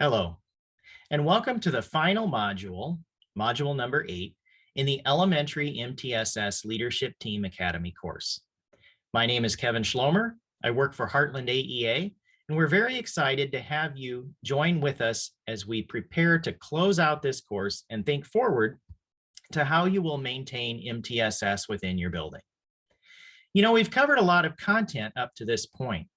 Hello, and welcome to the final module, module number 8, in the Elementary MTSS Leadership Team Academy course. My name is Kevin Schlomer. I work for Heartland AEA, and we're very excited to have you join with us as we prepare to close out this course and think forward to how you will maintain MTSS within your building. You know, we've covered a lot of content up to this point.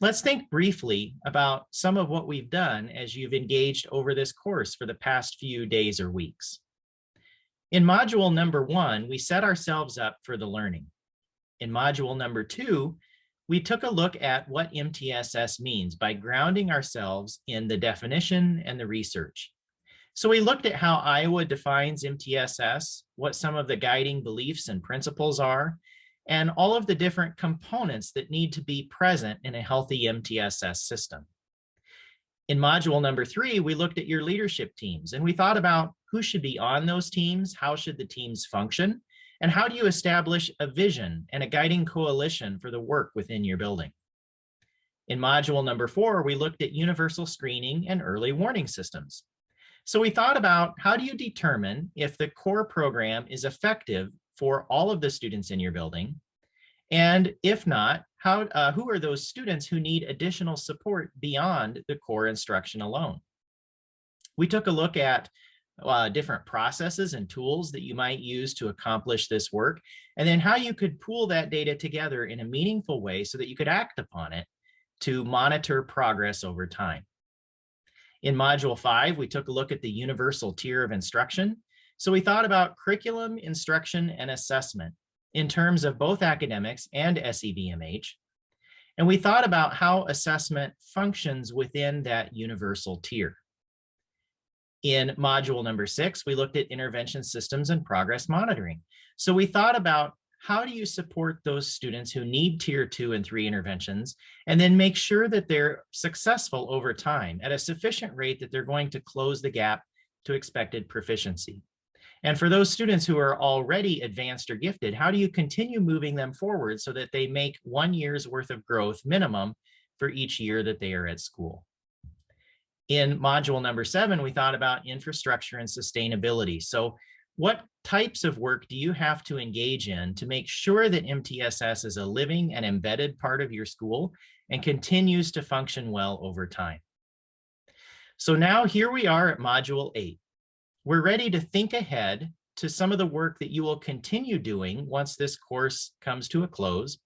Let's think briefly about some of what we've done as you've engaged over this course for the past few days or weeks. In module number 1, we set ourselves up for the learning. In module number 2, we took a look at what MTSS means by grounding ourselves in the definition and the research. So we looked at how Iowa defines MTSS, what some of the guiding beliefs and principles are, and all of the different components that need to be present in a healthy MTSS system. In module number 3, we looked at your leadership teams and we thought about who should be on those teams, how should the teams function, and how do you establish a vision and a guiding coalition for the work within your building. In module number 4, we looked at universal screening and early warning systems. So we thought about how do you determine if the core program is effective for all of the students in your building? And if not, who are those students who need additional support beyond the core instruction alone? We took a look at different processes and tools that you might use to accomplish this work, and then how you could pool that data together in a meaningful way so that you could act upon it to monitor progress over time. In module 5, we took a look at the universal tier of instruction. So we thought about curriculum, instruction, and assessment in terms of both academics and SEBMH. And we thought about how assessment functions within that universal tier. In module number 6, we looked at intervention systems and progress monitoring. So we thought about how do you support those students who need tier 2 and 3 interventions, and then make sure that they're successful over time at a sufficient rate that they're going to close the gap to expected proficiency. And for those students who are already advanced or gifted, how do you continue moving them forward so that they make 1 year's worth of growth minimum for each year that they are at school? In module number 7, we thought about infrastructure and sustainability. So what types of work do you have to engage in to make sure that MTSS is a living and embedded part of your school and continues to function well over time? So now here we are at module 8. We're ready to think ahead to some of the work that you will continue doing once this course comes to a close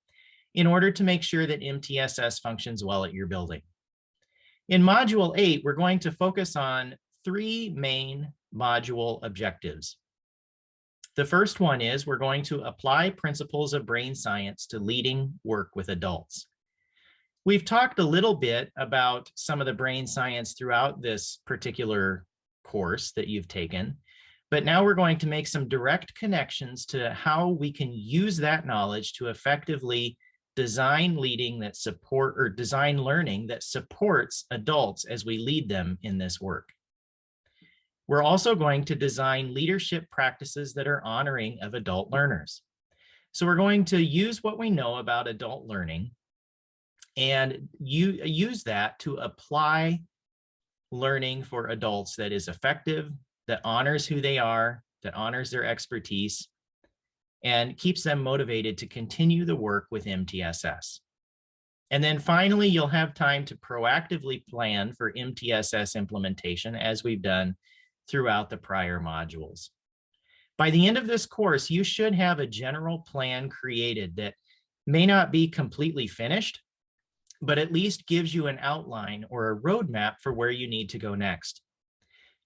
in order to make sure that MTSS functions well at your building. In module 8, we're going to focus on 3 main module objectives. The first one is we're going to apply principles of brain science to leading work with adults. We've talked a little bit about some of the brain science throughout this particular course that you've taken, but now we're going to make some direct connections to how we can use that knowledge to effectively design leading that support or design learning that supports adults as we lead them in this work. We're also going to design leadership practices that are honoring of adult learners. So we're going to use what we know about adult learning and use that to apply learning for adults that is effective, that honors who they are, that honors their expertise, and keeps them motivated to continue the work with MTSS. And then finally, you'll have time to proactively plan for MTSS implementation as we've done throughout the prior modules. By the end of this course, you should have a general plan created that may not be completely finished, but at least gives you an outline or a roadmap for where you need to go next.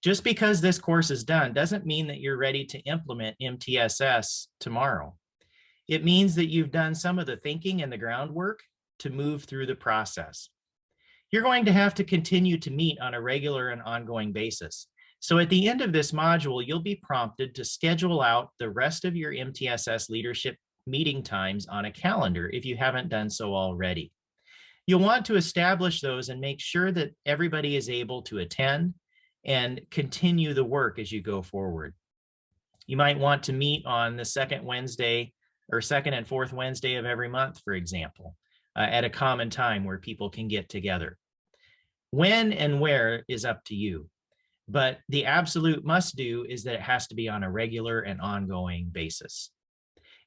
Just because this course is done doesn't mean that you're ready to implement MTSS tomorrow. It means that you've done some of the thinking and the groundwork to move through the process. You're going to have to continue to meet on a regular and ongoing basis. So at the end of this module, you'll be prompted to schedule out the rest of your MTSS leadership meeting times on a calendar if you haven't done so already. You'll want to establish those and make sure that everybody is able to attend and continue the work as you go forward. You might want to meet on the second Wednesday or second and fourth Wednesday of every month, for example, at a common time where people can get together. When and where is up to you, but the absolute must do is that it has to be on a regular and ongoing basis.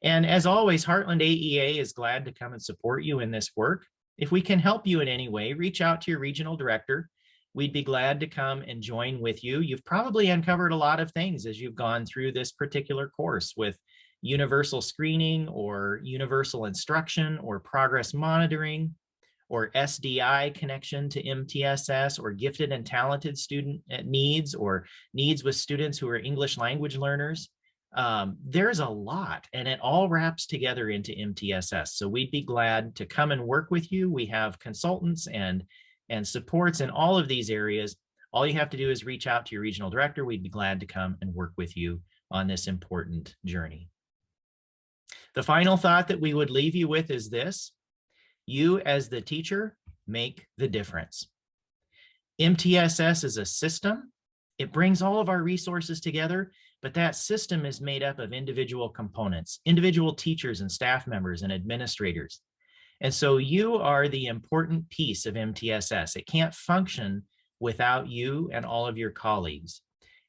And as always, Heartland AEA is glad to come and support you in this work. If we can help you in any way, reach out to your regional director. We'd be glad to come and join with you. You've probably uncovered a lot of things as you've gone through this particular course with universal screening or universal instruction or progress monitoring or SDI connection to MTSS or gifted and talented student needs or needs with students who are English language learners. There's a lot, and it all wraps together into MTSS. So we'd be glad to come and work with you. We have consultants and supports in all of these areas. All you have to do is reach out to your regional director. We'd be glad to come and work with you on this important journey. The final thought that we would leave you with is this: you as the teacher make the difference. MTSS is a system. It brings all of our resources together, but that system is made up of individual components, individual teachers and staff members and administrators. And so you are the important piece of MTSS. It can't function without you and all of your colleagues.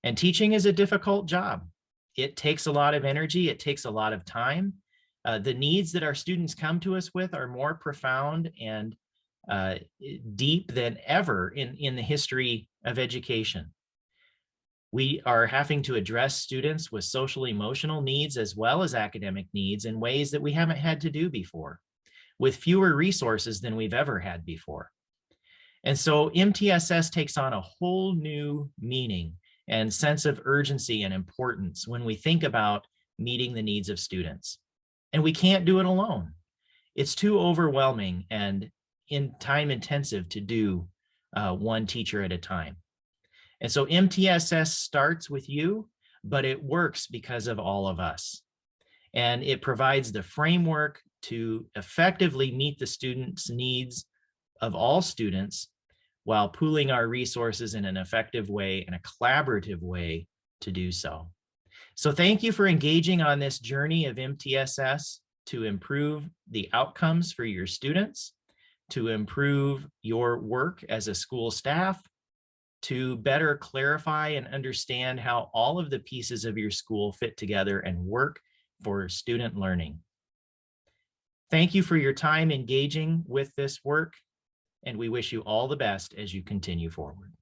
And teaching is a difficult job. It takes a lot of energy. It takes a lot of time. The needs that our students come to us with are more profound and deep than ever in the history of education. We are having to address students with social emotional needs as well as academic needs in ways that we haven't had to do before, with fewer resources than we've ever had before. And so MTSS takes on a whole new meaning and sense of urgency and importance when we think about meeting the needs of students. And we can't do it alone. It's too overwhelming and time intensive to do one teacher at a time. And so MTSS starts with you, but it works because of all of us. And it provides the framework to effectively meet the students' needs of all students while pooling our resources in an effective way and a collaborative way to do so. So thank you for engaging on this journey of MTSS to improve the outcomes for your students, to improve your work as a school staff, to better clarify and understand how all of the pieces of your school fit together and work for student learning. Thank you for your time engaging with this work, and we wish you all the best as you continue forward.